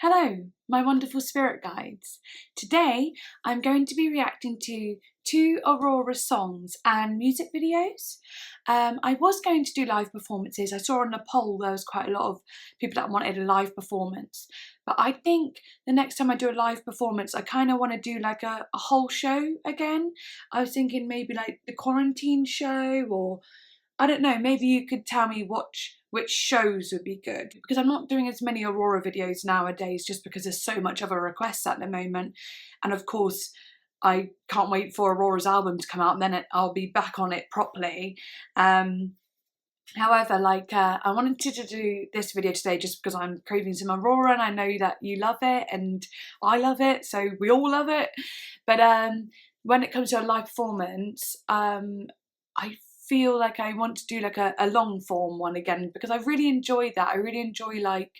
Hello, my wonderful spirit guides. Today I'm going to be reacting to 2 Aurora songs and music videos. I was going to do live performances. I saw on the poll there was quite a lot of people that wanted a live performance. But I think the next time I do a live performance, I kind of want to do like a whole show again. I was thinking maybe like the quarantine show, or I don't know, maybe you could tell me which shows would be good, because I'm not doing as many Aurora videos nowadays just because there's so much of a request at the moment. And of course, I can't wait for Aurora's album to come out, and then I'll be back on it properly. However, I wanted to do this video today just because I'm craving some Aurora, and I know that you love it and I love it, so we all love it. But when it comes to a live performance, I feel like I want to do like a long form one again, because I really enjoy that. I really enjoy like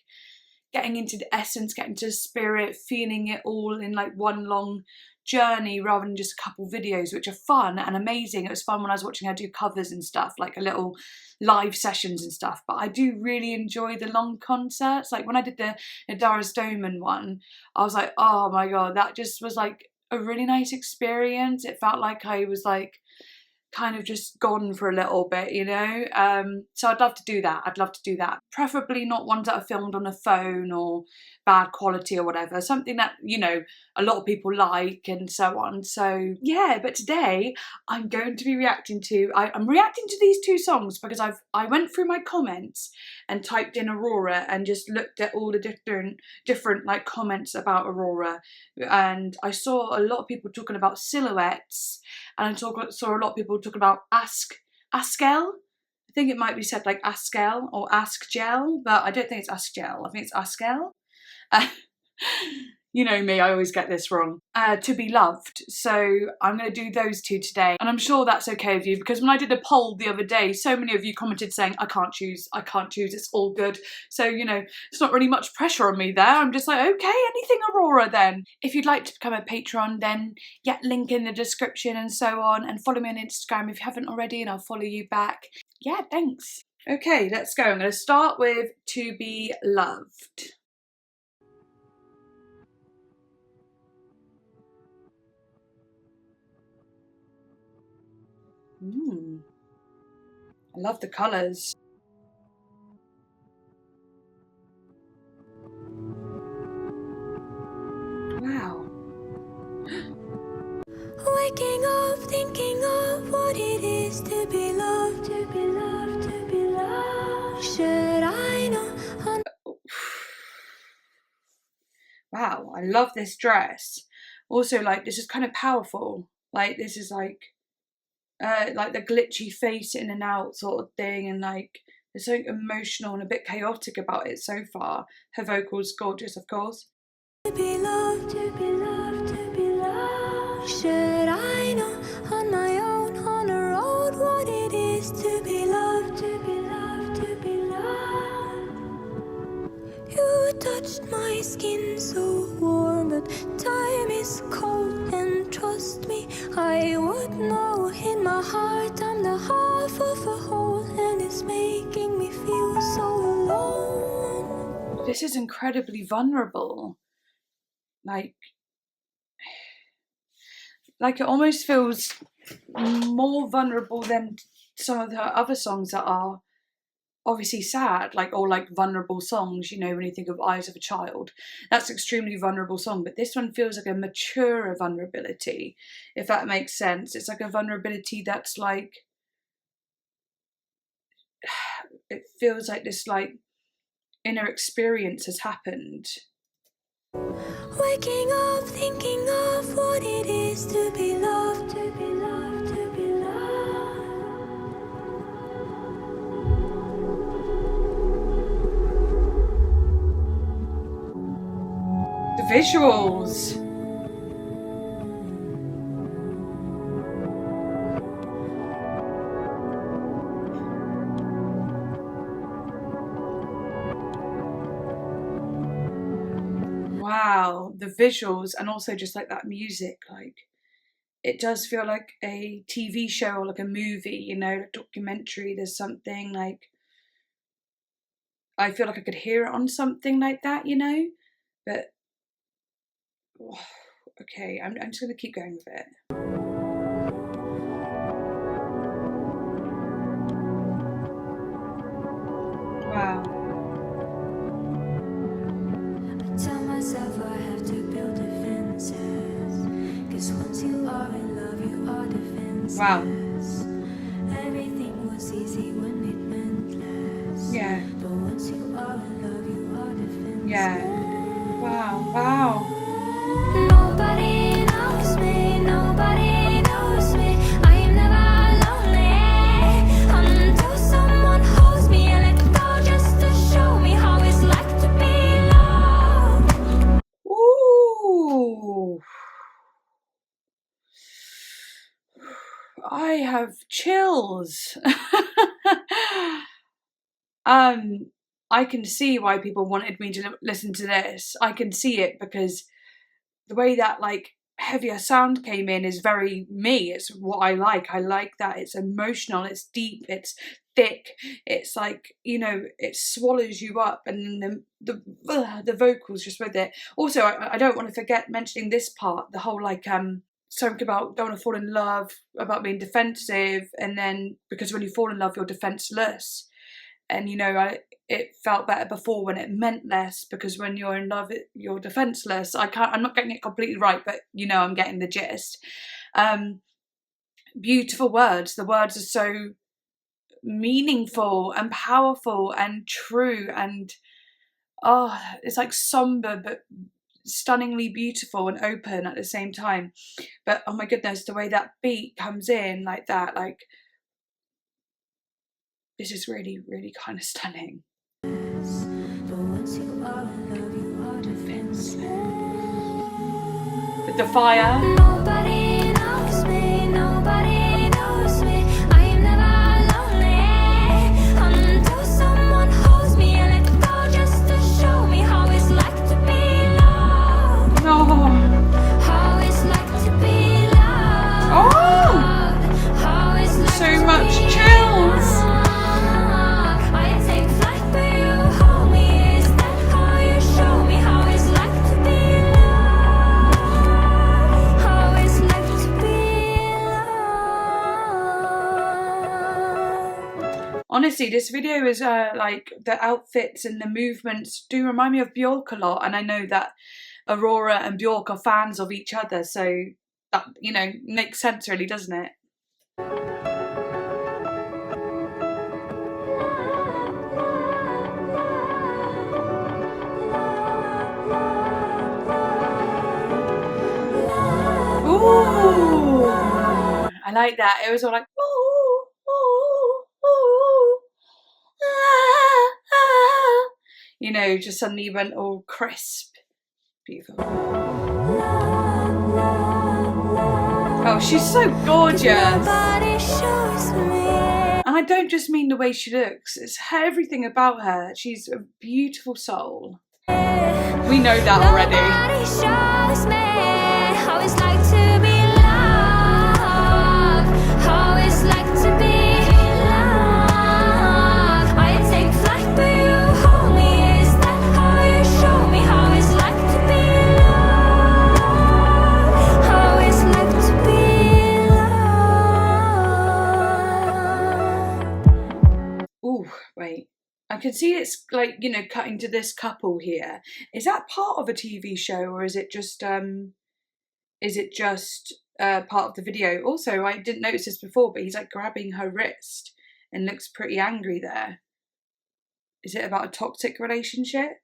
getting into the essence, getting to the spirit, feeling it all in like one long journey rather than just a couple videos, which are fun and amazing. It was fun when I was watching her do covers and stuff, like a little live sessions and stuff, but I do really enjoy the long concerts. Like when I did the Dara's Doman one, I was like, oh my god, that just was like a really nice experience. It felt like I was like kind of just gone for a little bit, you know. So I'd love to do that. Preferably not ones that are filmed on a phone or bad quality or whatever, something that, you know, a lot of people like and so on. So yeah, but today I'm going to be reacting to, I'm reacting to these 2 songs because I went through my comments and typed in Aurora and just looked at all the different like comments about Aurora, and I saw a lot of people talking about silhouettes, and I saw a lot of people talking about ASKJELL. I think it might be said like ASKJELL or ASKJELL, but I don't think it's ASKJELL. I think it's ASKJELL. You know me, I always get this wrong. To be loved. So I'm going to do those 2 today, and I'm sure that's okay with you, because when I did a poll the other day, so many of you commented saying I can't choose, it's all good. So, you know, it's not really much pressure on me there. I'm just like, okay, anything Aurora then. If you'd like to become a patron, then yeah, link in the description and so on, and follow me on Instagram if you haven't already, and I'll follow you back. Yeah, thanks. Okay, let's go. I'm going to start with To Be Loved. I love the colours. Wow. Waking up, thinking of what it is to be loved, to be loved, to be loved. Should I know? Wow, I love this dress. Also, like, this is kind of powerful. Like, this is like the glitchy face in and out sort of thing, and like there's something emotional and a bit chaotic about it so far. Her vocals gorgeous, of course. To be loved, to be loved, to be loved. Should I know on my own, on the road, what it is to be loved, to be loved, to be loved? You touched my skin so warm, but time is cold, and trust me, I would know in my heart I'm the half of a whole, and it's making me feel so alone. This is incredibly vulnerable. Like it almost feels more vulnerable than some of her other songs that are obviously sad, like, or like vulnerable songs, you know, when you think of Eyes of a Child, that's extremely vulnerable song, but this one feels like a mature vulnerability, if that makes sense. It's like a vulnerability that's like, it feels like this like inner experience has happened. Waking up, thinking of what it is to be loved, to be loved, to be loved. The visuals. Wow, the visuals, and also just like that music, like it does feel like a TV show or like a movie, you know, a documentary. There's something like, I feel like I could hear it on something like that, you know, But oh, okay, I'm just gonna keep going with it. Wow. I tell myself I have to build defenses, 'cause once you are in love, you are defenseless. Wow. Everything was easy when it meant less. Yeah. But once you are in love, you are defenseless. Yeah. Wow. Wow. Nobody knows me, nobody knows me. I am never lonely until someone holds me and let go just to show me how it's like to be loved. Ooh. I have chills. I can see why people wanted me to listen to this. I can see it because the way that like heavier sound came in is very me. It's what I like. I like that it's emotional, it's deep, it's thick, it's like, you know, it swallows you up, and the vocals just with it. Also, I don't want to forget mentioning this part, the whole like something about don't want to fall in love, about being defensive, and then because when you fall in love you're defenseless. And you know, it felt better before when it meant less, because when you're in love you're defenseless. I'm not getting it completely right, but you know, I'm getting the gist. Beautiful words. The words are so meaningful and powerful and true, and oh, it's like somber but stunningly beautiful and open at the same time. But oh my goodness, the way that beat comes in like that, like this is really, really kind of stunning. But once you are in love, you are defenseless. With the fire. Nobody knows me, nobody knows me. I am never lonely until someone holds me and let go just to show me how it's like to be loved. Oh. How it's like to be loved. Oh. How it's like So to much be chills. loved. I take flight, but you hold me. Is that how you show me how it's like to be loved? How it's like to be loved. Honestly, this video is like the outfits and the movements do remind me of Bjork a lot, and I know that Aurora and Bjork are fans of each other, so that, you know, makes sense really, doesn't it? Ooh, I like that. It was all like ooh, ooh, ooh, ah, ah. You know, just suddenly went all crisp. Beautiful. Oh, she's so gorgeous. Nobody shows me. And I don't just mean the way she looks, it's everything about her. She's a beautiful soul. We know that already. Nobody shows me how it's like to be loved. How it's like to be loved. I take flight, but you hold me. Is that how you show me how it's like to be loved? How it's like to be loved. Ooh, wait. I can see it's like, you know, cutting to this couple here. Is that part of a TV show, or is it just part of the video? Also, I didn't notice this before, but he's like grabbing her wrist and looks pretty angry there. Is it about a toxic relationship?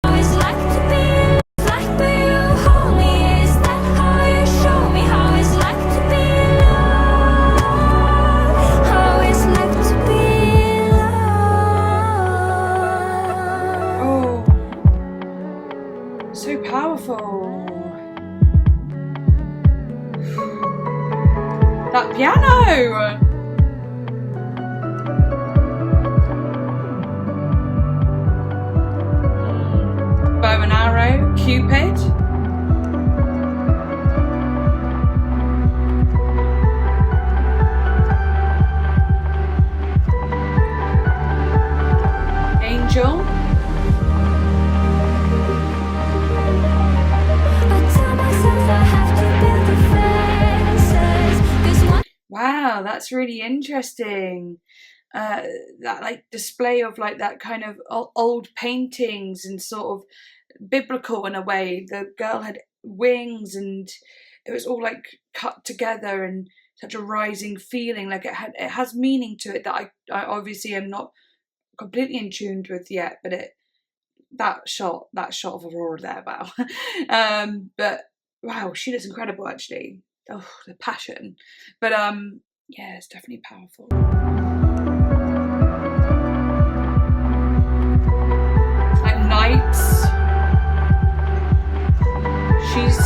How it's like to be like, but you hold me. Is that how you show me how it's like to be loved? How it's like to be loved. Oh, so powerful. That piano! Bow and arrow, Cupid. Angel. Wow, that's really interesting. That like display of like that kind of old paintings and sort of biblical in a way. The girl had wings and it was all like cut together and such a rising feeling. Like it has meaning to it that I obviously am not completely in tune with yet, but that shot of Aurora there, wow. But wow, she looks incredible actually. Oh, the passion. But yeah, it's definitely powerful. At nights, she's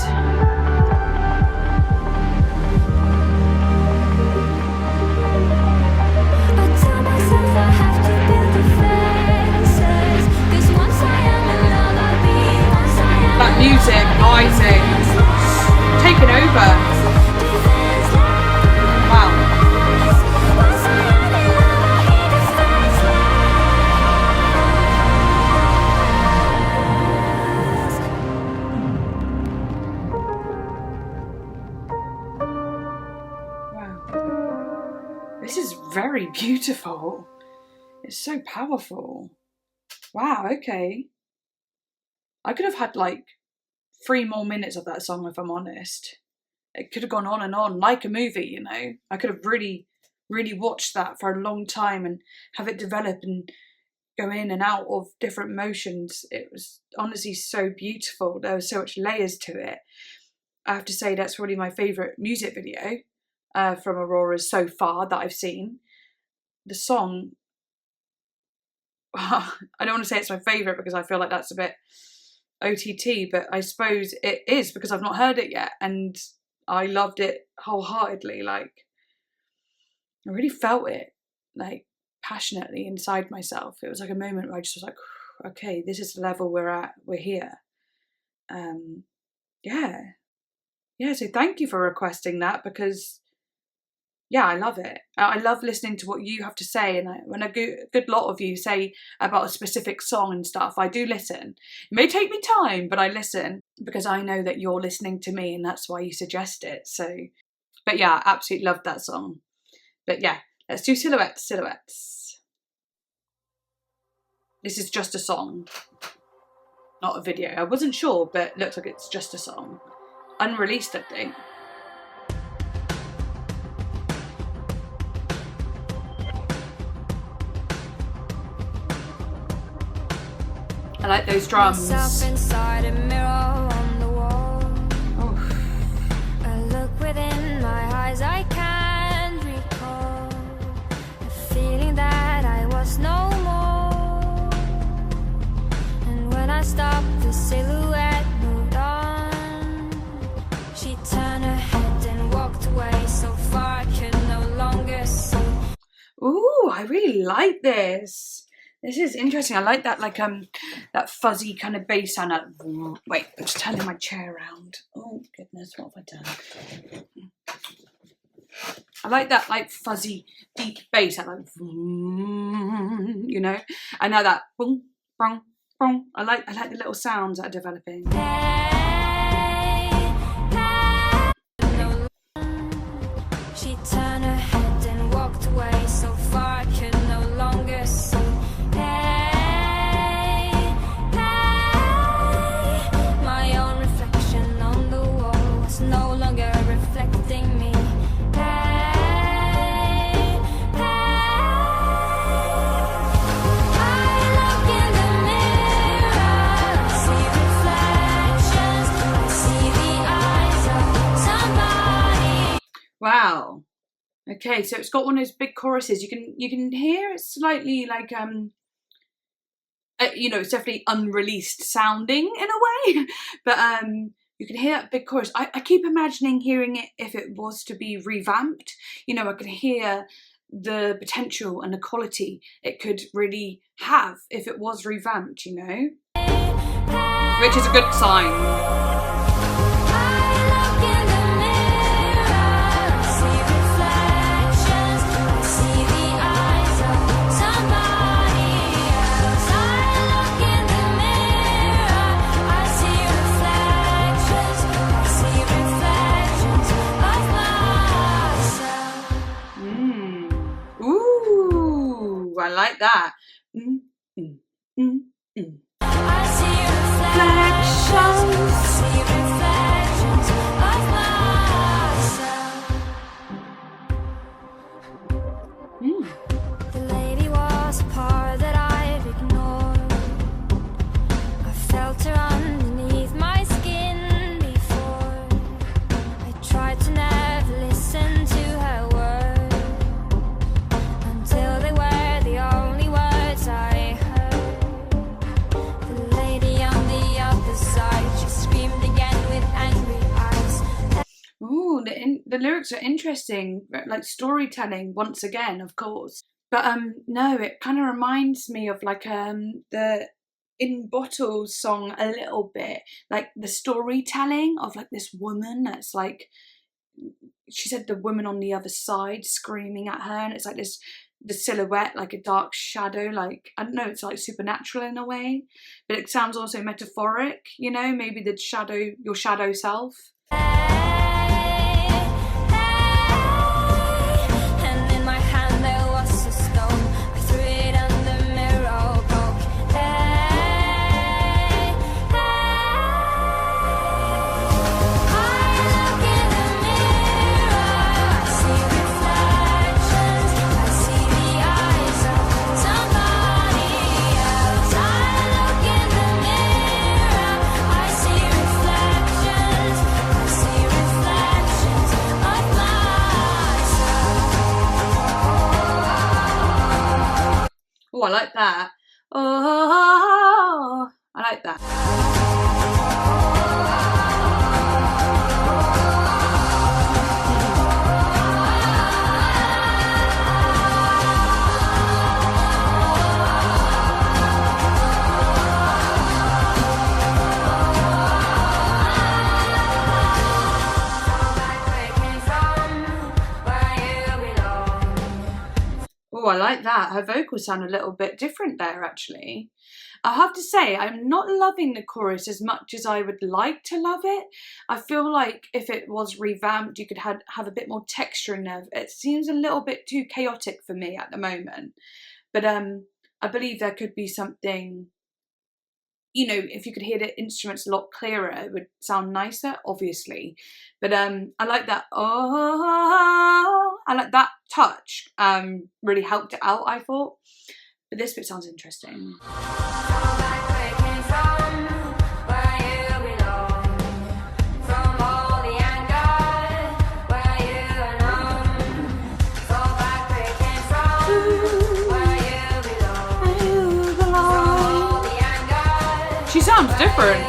that music rising, taking over. Wow. Wow. This is very beautiful. It's so powerful. Wow, okay. I could have had like 3 more minutes of that song if I'm honest. It could have gone on and on like a movie, you know. I could have really watched that for a long time and have it develop and go in and out of different motions. It was honestly so beautiful. There was so much layers to it. I have to say that's probably my favourite music video from Aurora so far that I've seen. The song, I don't want to say it's my favourite because I feel like that's a bit OTT, but I suppose it is because I've not heard it yet and I loved it wholeheartedly. Like I really felt it like passionately inside myself. It was like a moment where I just was like, okay, this is the level we're at, we're here. Yeah, so thank you for requesting that because yeah, I love it. I love listening to what you have to say, and when a good lot of you say about a specific song and stuff, I do listen. It may take me time, but I listen because I know that you're listening to me and that's why you suggest it. So, but yeah, I absolutely loved that song. But yeah, let's do Silhouettes. This is just a song, not a video. I wasn't sure, but it looks like it's just a song. Unreleased, I think. I like those drums. Inside a mirror on the wall. I look within my eyes, I can't recall the feeling that I was no more. And when I stopped, the silhouette moved on. She turned her head and walked away so far I could no longer see. Ooh, I really like this. This is interesting. I like that, like that fuzzy kind of bass sound. Wait, I'm just turning my chair around. Oh goodness, what have I done? I like that, like fuzzy, deep bass. I like, you know. I know that. Boom, boom, boom. I like the little sounds that are developing. She turned her head and walked away so far I could no longer see. Wow. Okay, so it's got one of those big choruses. You can hear it slightly like you know, it's definitely unreleased sounding in a way, but you can hear that big chorus. I keep imagining hearing it if it was to be revamped. You know, I could hear the potential and the quality it could really have if it was revamped, you know, which is a good sign. like that. Mm, mm, mm, mm. I see reflections. I see reflections of myself. Mm. The lady was a part that I'd ignored. I felt her underneath my skin before. I tried to never listen to her words until they were the only words I heard. The lady on the other side, she screamed again with angry eyes. Ooh, the lyrics are interesting, like storytelling once again, of course. But no, it kind of reminds me of like the In Bottles song a little bit, like the storytelling of like this woman that's like, she said the woman on the other side screaming at her, and it's like this, the silhouette, like a dark shadow, like, I don't know, it's like supernatural in a way, but it sounds also metaphoric, you know, maybe the shadow, your shadow self. And in my hand there was a stone. I threw it on the mirror, broke. I look in the mirror, I see reflections. I see the eyes of somebody else. I look in the mirror, I see reflections. I see reflections of myself. Oh, I like that. Oh, I like that. Oh, I like that. Her vocals sound a little bit different there, actually. I have to say, I'm not loving the chorus as much as I would like to love it. I feel like if it was revamped, you could have a bit more texture in there. It seems a little bit too chaotic for me at the moment. But I believe there could be something, you know, if you could hear the instruments a lot clearer, it would sound nicer, obviously. But I like that, oh, I like that touch, really helped it out, I thought. But this bit sounds interesting. She sounds different.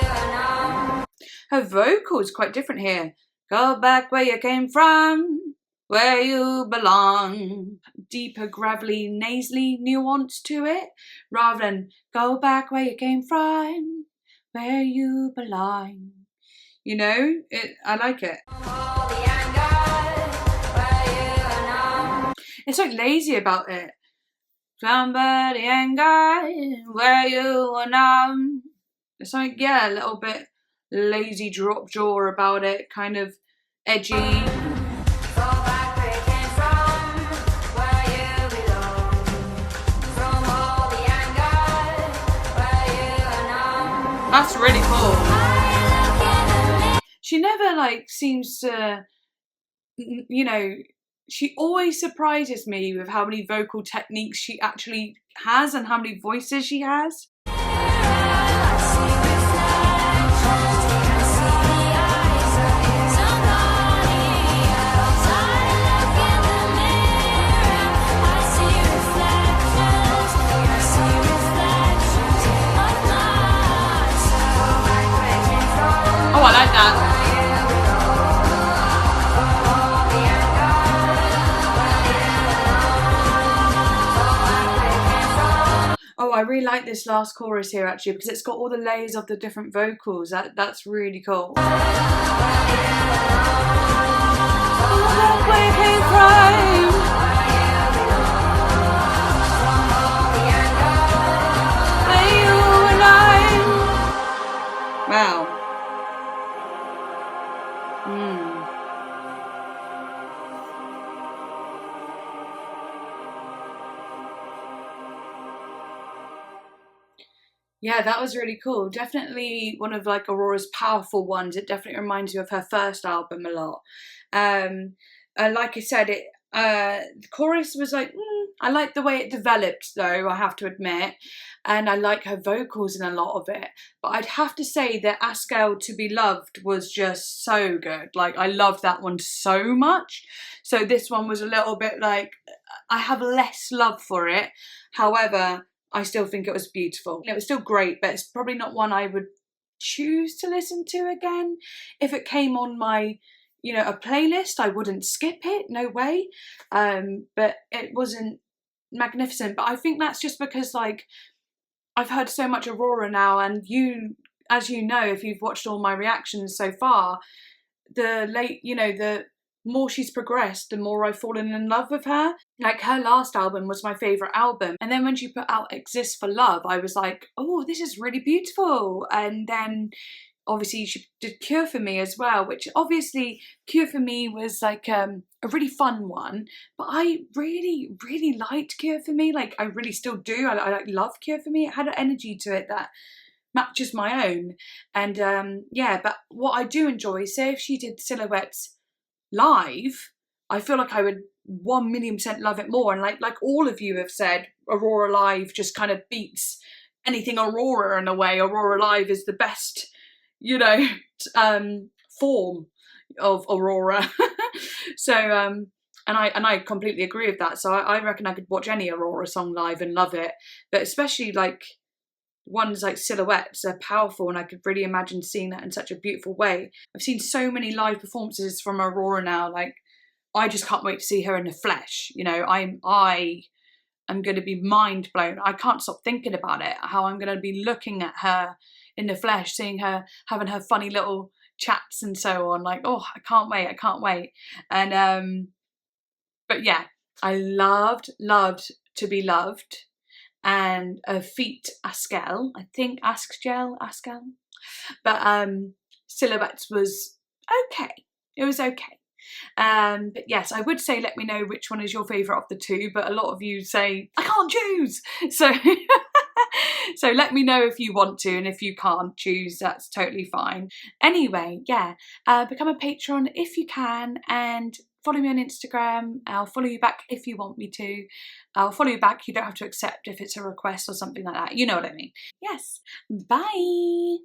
Her vocal is quite different here. Go back where you came from, where you belong. Deeper, gravelly, nasally nuance to it, rather than go back where you came from, where you belong. You know, I like it. It's like lazy about it. Somebody and guy, where you are now. It's like, yeah, a little bit lazy drop jaw about it, kind of edgy. That's really cool. She never like seems to, you know, she always surprises me with how many vocal techniques she actually has and how many voices she has. Oh, I like that. Oh, I really like this last chorus here actually, because it's got all the layers of the different vocals. That's really cool. Wow. Yeah, that was really cool. Definitely one of like Aurora's powerful ones. It definitely reminds you of her first album a lot. Um, like I said, the chorus was like, I like the way it developed though, I have to admit. And I like her vocals in a lot of it. But I'd have to say that ASKJELL To Be Loved was just so good. Like, I loved that one so much. So this one was a little bit like, I have less love for it. However, I still think it was beautiful. It was still great, but it's probably not one I would choose to listen to again. If it came on my, a playlist, I wouldn't skip it, no way. But it wasn't magnificent. But I think that's just because, like, I've heard so much Aurora now, and as you know, if you've watched all my reactions so far, the more she's progressed, the more I've fallen in love with her. Like, her last album was my favourite album. And then when she put out Exist for Love, I was like, oh, this is really beautiful. And then obviously she did Cure for Me as well, which obviously Cure for Me was like a really fun one. But I really, really liked Cure for Me. Like, I really still do. I love Cure for Me. It had an energy to it that matches my own. And yeah, but what I do enjoy, say if she did Silhouettes live, I feel like I would 1,000,000% love it more. And like all of you have said, Aurora live just kind of beats anything Aurora in a way. Aurora live is the best, form of Aurora. So and I completely agree with that. So I reckon I could watch any Aurora song live and love it. But especially like ones like Silhouettes are powerful, and I could really imagine seeing that in such a beautiful way. I've seen so many live performances from Aurora now, like I just can't wait to see her in the flesh. I am going to be mind blown. I can't stop thinking about it, how I'm going to be looking at her in the flesh, seeing her having her funny little chats and so on. Like, oh, I can't wait. And but yeah, I loved To Be Loved. And feat ASKJELL, I think ASKJELL. But Silhouettes was okay. It was okay. But yes, I would say let me know which one is your favourite of the two, but a lot of you say, I can't choose! So, so let me know if you want to, and if you can't choose, that's totally fine. Anyway, yeah, become a patron if you can, and follow me on Instagram. I'll follow you back if you want me to. I'll follow you back. You don't have to accept if it's a request or something like that. You know what I mean. Yes. Bye.